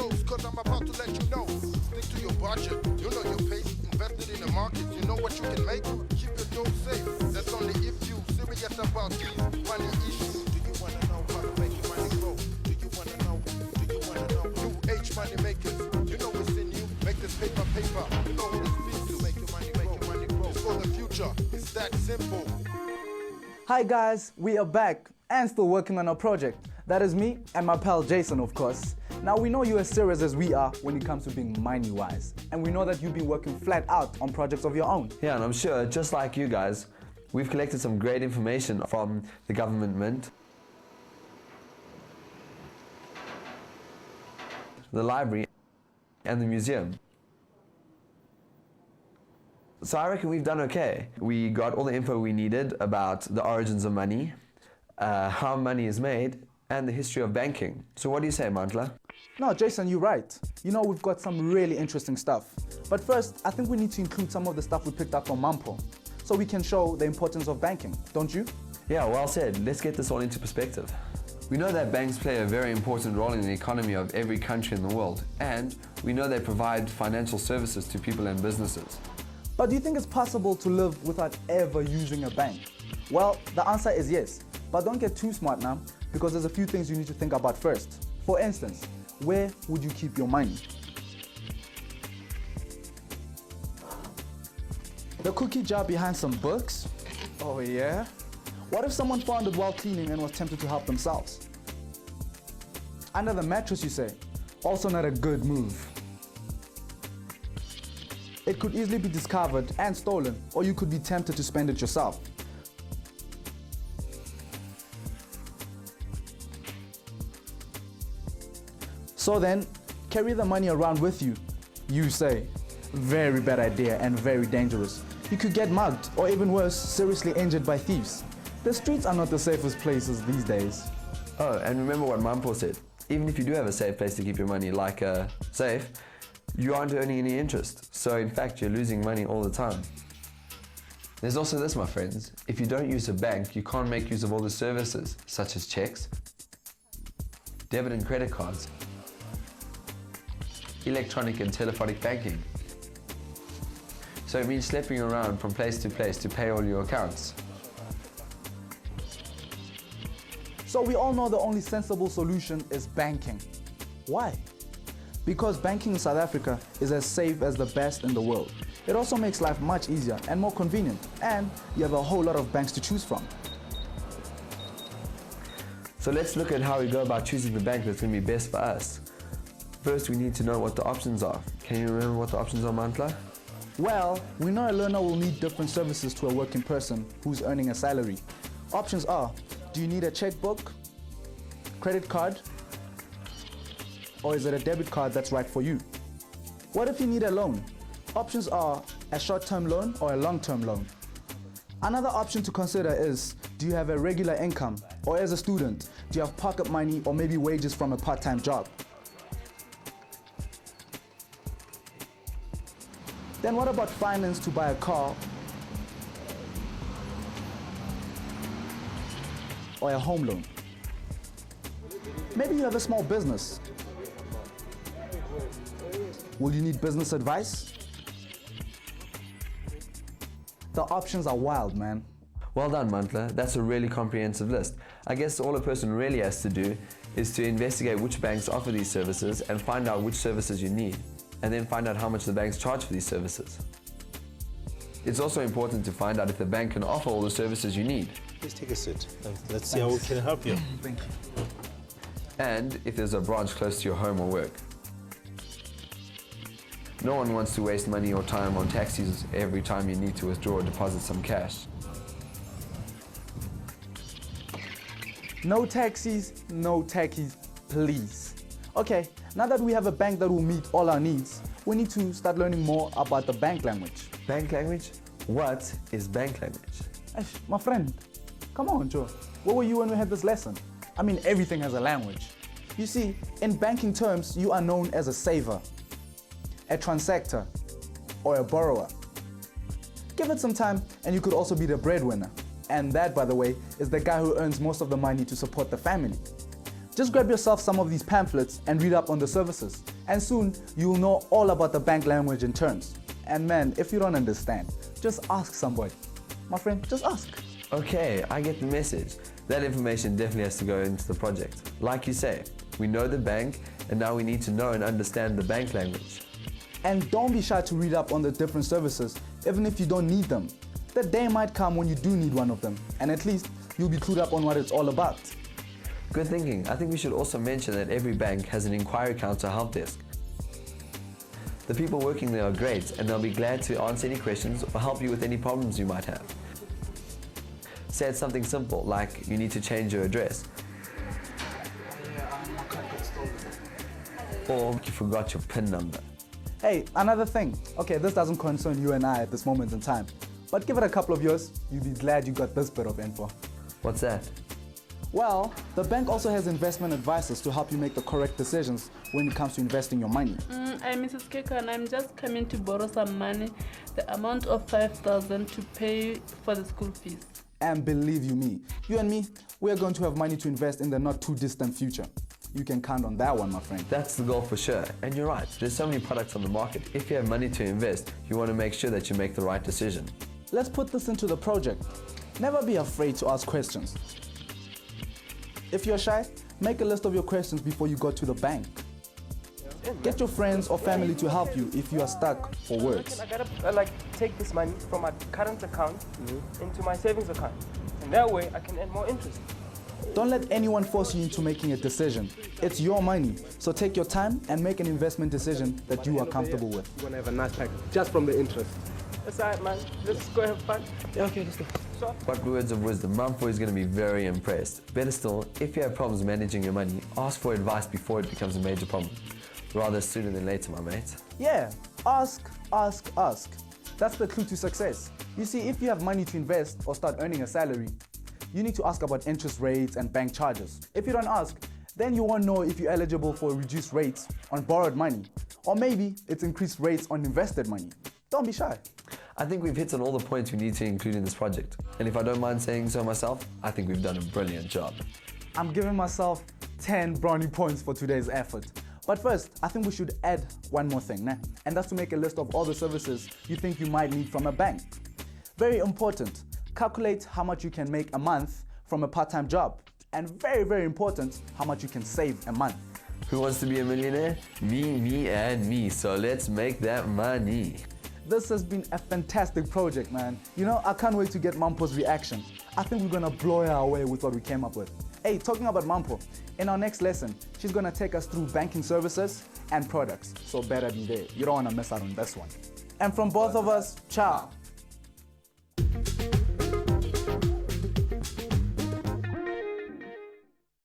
close, cause I'm about to let you know. Stick to your budget, you know your pace. Invested in the market, you know what you can make. Keep your dough safe, that's only if you serious about these money issues. Do you wanna know how to make your money grow? Do you wanna know? Do you wanna know? New age money makers, you know what's in you. Make this paper, you know who to speak to. Make your money grow. It's for the future, it's that simple. Hi guys, we are back and still working on our project. That is me and my pal Jason, of course. Now we know you're as serious as we are when it comes to being money-wise. And we know that you've been working flat out on projects of your own. Yeah, and I'm sure, just like you guys, we've collected some great information from the government mint, the library, and the museum. So I reckon we've done okay. We got all the info we needed about the origins of money, how money is made, and the history of banking. So what do you say, Mantla? No, Jason, you're right. You know, we've got some really interesting stuff. But first, I think we need to include some of the stuff we picked up from Mampo, so we can show the importance of banking, don't you? Yeah, well said. Let's get this all into perspective. We know that banks play a very important role in the economy of every country in the world, and we know they provide financial services to people and businesses. But do you think it's possible to live without ever using a bank? Well, the answer is yes. But don't get too smart now, because there's a few things you need to think about first. For instance, where would you keep your money? The cookie jar behind some books? Oh yeah? What if someone found it while cleaning and was tempted to help themselves? Under the mattress, you say? Also not a good move. It could easily be discovered and stolen, or you could be tempted to spend it yourself. So then, carry the money around with you, you say. Very bad idea and very dangerous. You could get mugged, or even worse, seriously injured by thieves. The streets are not the safest places these days. Oh, and remember what Mampo said. Even if you do have a safe place to keep your money, like a safe, you aren't earning any interest. So in fact, you're losing money all the time. There's also this, my friends. If you don't use a bank, you can't make use of all the services, such as checks, debit and credit cards, electronic and telephonic banking. So it means slipping around from place to place to pay all your accounts. So we all know the only sensible solution is banking. Why? Because banking in South Africa is as safe as the best in the world. It also makes life much easier and more convenient, and you have a whole lot of banks to choose from. So let's look at how we go about choosing the bank that's going to be best for us. First, we need to know what the options are. Can you remember what the options are, Mantla? Well, we know a learner will need different services to a working person who's earning a salary. Options are, do you need a checkbook, credit card, or is it a debit card that's right for you? What if you need a loan? Options are a short-term loan or a long-term loan. Another option to consider is, do you have a regular income? Or as a student, do you have pocket money or maybe wages from a part-time job? Then what about finance to buy a car or a home loan? Maybe you have a small business. Will you need business advice? The options are wild, man. Well done, Mantla. That's a really comprehensive list. I guess all a person really has to do is to investigate which banks offer these services and find out which services you need, and then find out how much the banks charge for these services. It's also important to find out if the bank can offer all the services you need. Please take a seat. Let's see how we can help you. Thank you. And if there's a branch close to your home or work. No one wants to waste money or time on taxis every time you need to withdraw or deposit some cash. No taxis, no techies, please. Okay, now that we have a bank that will meet all our needs, we need to start learning more about the bank language. Bank language? What is bank language? My friend, come on, Joe. Where were you when we had this lesson? I mean, everything has a language. You see, in banking terms, you are known as a saver, a transactor, or a borrower. Give it some time and you could also be the breadwinner. And that, by the way, is the guy who earns most of the money to support the family. Just grab yourself some of these pamphlets and read up on the services. And soon, you'll know all about the bank language and terms. And man, if you don't understand, just ask somebody. My friend, just ask. Okay, I get the message. That information definitely has to go into the project. Like you say, we know the bank, and now we need to know and understand the bank language. And don't be shy to read up on the different services, even if you don't need them. The day might come when you do need one of them, and at least you'll be clued up on what it's all about. Good thinking. I think we should also mention that every bank has an inquiry counter help desk. The people working there are great, and they'll be glad to answer any questions or help you with any problems you might have. Say it's something simple, like you need to change your address. Or you forgot your PIN number. Hey, another thing. Okay, this doesn't concern you and I at this moment in time, but give it a couple of years, you'll be glad you got this bit of info. What's that? Well, the bank also has investment advisors to help you make the correct decisions when it comes to investing your money. I'm Mrs. Keka and I'm just coming to borrow some money, the amount of 5,000 to pay for the school fees. And believe you me, you and me, we are going to have money to invest in the not too distant future. You can count on that one, my friend. That's the goal for sure. And you're right, there's so many products on the market. If you have money to invest, you want to make sure that you make the right decision. Let's put this into the project. Never be afraid to ask questions. If you're shy, make a list of your questions before you go to the bank. Get your friends or family to help you if you are stuck for words. I gotta take this money from my current account into my savings account, and that way I can earn more interest. Don't let anyone force you into making a decision. It's your money, so take your time and make an investment decision that you are comfortable with. You're gonna have a nice package just from the interest. That's alright, man. Let's go have fun. Yeah, okay, let's go. So, What words of wisdom, Mumfo is going to be very impressed. Better still, if you have problems managing your money, ask for advice before it becomes a major problem. Rather sooner than later, my mate. Yeah, ask, ask, ask. That's the clue to success. You see, if you have money to invest or start earning a salary, you need to ask about interest rates and bank charges. If you don't ask, then you won't know if you're eligible for reduced rates on borrowed money, or maybe it's increased rates on invested money. Don't be shy. I think we've hit on all the points we need to include in this project. And if I don't mind saying so myself, I think we've done a brilliant job. I'm giving myself 10 brownie points for today's effort. But first, I think we should add one more thing, nah? And that's to make a list of all the services you think you might need from a bank. Very important, calculate how much you can make a month from a part-time job. And very, very important, how much you can save a month. Who wants to be a millionaire? Me, and me. So let's make that money. This has been a fantastic project, man. You know, I can't wait to get Mampo's reaction. I think we're gonna blow her away with what we came up with. Hey, talking about Mampo, in our next lesson, she's gonna take us through banking services and products. So better be there. You don't wanna miss out on this one. And from both of us, ciao.